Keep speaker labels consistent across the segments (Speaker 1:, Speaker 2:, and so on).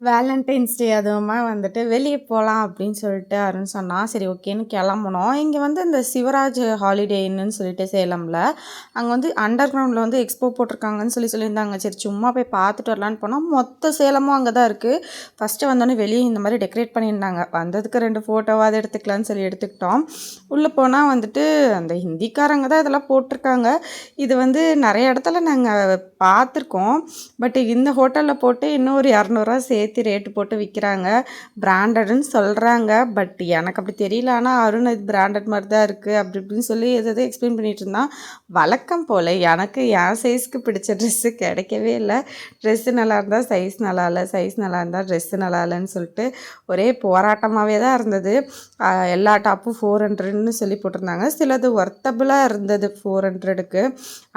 Speaker 1: Valentine's டே அதுவுமா வந்துட்டு வெளிய போலாம் அப்படின்னு சொல்லிட்டு அருண் சொன்னான். சரி ஓகேன்னு கிளம்புனோம். இங்க வந்து இந்த சிவராஜ் ஹாலிடே இன்னுன்னு சொல்லிட்டு சேலம்ல, அங்க வந்து அண்டர் கிரவுண்ட்ல வந்து எக்ஸ்போ போட்டிருக்காங்கன்னு சொல்லியிருந்தாங்க. சரி சும்மா போய் பார்த்துட்டு வரலான்னு போனா, மொத்த சேலமும் அங்க தான் இருக்கு. ஃபர்ஸ்ட்டு வந்தோனே வெளிய இந்த மாரி டெக்கரேட் பண்ணியிருந்தாங்க. வந்ததுக்கு 2 ஃபோட்டோவாவது எடுத்துக்கலான்னு சொல்லி எடுத்துக்கிட்டோம். உள்ள போனா வந்துட்டு அந்த ஹிந்திக்காரங்க தான் இதெல்லாம் போட்டிருக்காங்க. இது வந்து நெறைய இடத்துல நாங்க பார்த்துருக்கோம். பட் இந்த ஹோட்டல்ல போட்டு இன்னும் ஒரு ரூ. 200 சேர்த்து ரேட்டு போட்டு விற்கிறாங்க. பிராண்டடுன்னு சொல்கிறாங்க. பட் எனக்கு அப்படி தெரியல. ஆனால் அருண் இது பிராண்டட் மாதிரி தான் இருக்குது அப்படி இப்படின்னு சொல்லி எது எக்ஸ்பிளைன் பண்ணிகிட்டு இருந்தான். வழக்கம் போல் எனக்கு என் சைஸ்க்கு பிடிச்ச ட்ரெஸ்ஸு கிடைக்கவே இல்லை. ட்ரெஸ்ஸு நல்லா இருந்தால் சைஸ் நல்லா இல்லை, சைஸ் நல்லா இருந்தால் ட்ரெஸ்ஸு நல்லா இல்லைன்னு சொல்லிட்டு ஒரே போராட்டமாகவே தான் இருந்தது. எல்லா டாப்பும் 400ன்னு சொல்லி போட்டிருந்தாங்க. சிலது ஒர்த்தபுளாக இருந்தது 400க்கு.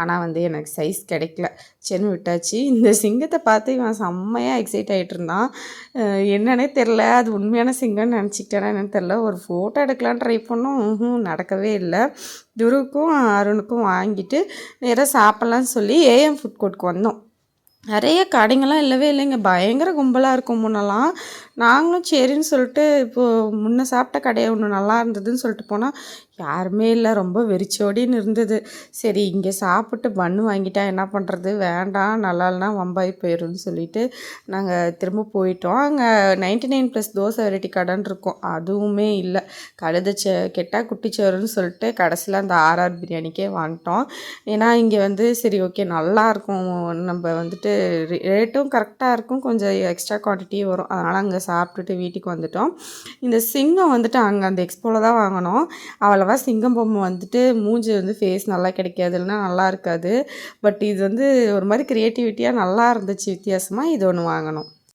Speaker 1: ஆனால் வந்து எனக்கு சைஸ் கிடைக்கல. சரின்னு விட்டாச்சு. இந்த சிங்கத்தை பார்த்து இவன் செம்மையாக எக்ஸைட் ஆகிட்டு இருந்தான். என்னன்னே தெரில, அது உண்மையான சிங்கம்னு நினச்சிக்கிட்டேன்னா என்னன்னு தெரில. ஒரு ஃபோட்டோ எடுக்கலான்னு ட்ரை பண்ணோம். நடக்கவே இல்லை. துருவுக்கும் அருணுக்கும் வாங்கிட்டு நேராக சாப்பிட்லான்னு சொல்லி ஏஎம் ஃபுட் கோர்ட்டுக்கு வந்தோம். நிறைய கடைங்கள்லாம் இல்லவே இல்லைங்க. பயங்கர கும்பலாக இருக்கும் முன்னெல்லாம். நாங்களும் சரின்னு சொல்லிட்டு இப்போது முன்ன சாப்பிட்ட கடை ஒன்று நல்லா இருந்ததுன்னு சொல்லிட்டு போனால் யாருமே இல்லை. ரொம்ப வெறிச்சோடின்னு இருந்தது. சரி இங்கே சாப்பிட்டு பன்னு வாங்கிட்டா என்ன பண்ணுறது, வேண்டாம் நல்லா இல்லைனா வம்பாய் போயிடும்னு சொல்லிட்டு நாங்கள் திரும்ப போயிட்டோம். அங்கே 99+ தோசை வெரைட்டி கடைன்னு இருக்கும், அதுவுமே இல்லை. கெட்டால் குட்டிச்சோறுன்னு சொல்லிட்டு கடைசியில் அந்த ஆர்ஆர் பிரியாணிக்கே வந்துட்டோம். ஏன்னா இங்கே வந்து சரி ஓகே நல்லாயிருக்கும், நம்ம வந்துட்டு ரேட்டும் கரெக்டாக இருக்கும், கொஞ்சம் எக்ஸ்ட்ரா குவான்டிட்டியும் வரும். அதனால் அங்கே சாப்பிட்டுட்டு வீட்டுக்கு வந்துட்டோம். இந்த சிங்கம் வந்துட்டு அங்கே அந்த எக்ஸ்போவில் தான் வாங்கினோம். அவ்வளோவா சிங்கம் பொம்மை வந்துட்டு மூஞ்சி வந்து ஃபேஸ் நல்லா கிடைக்காது, இல்லைனா நல்லா இருக்காது. பட் இது வந்து ஒரு மாதிரி க்ரியேட்டிவிட்டியாக நல்லா இருந்துச்சு, வித்தியாசமாக. இது ஒன்று வாங்கினோம்.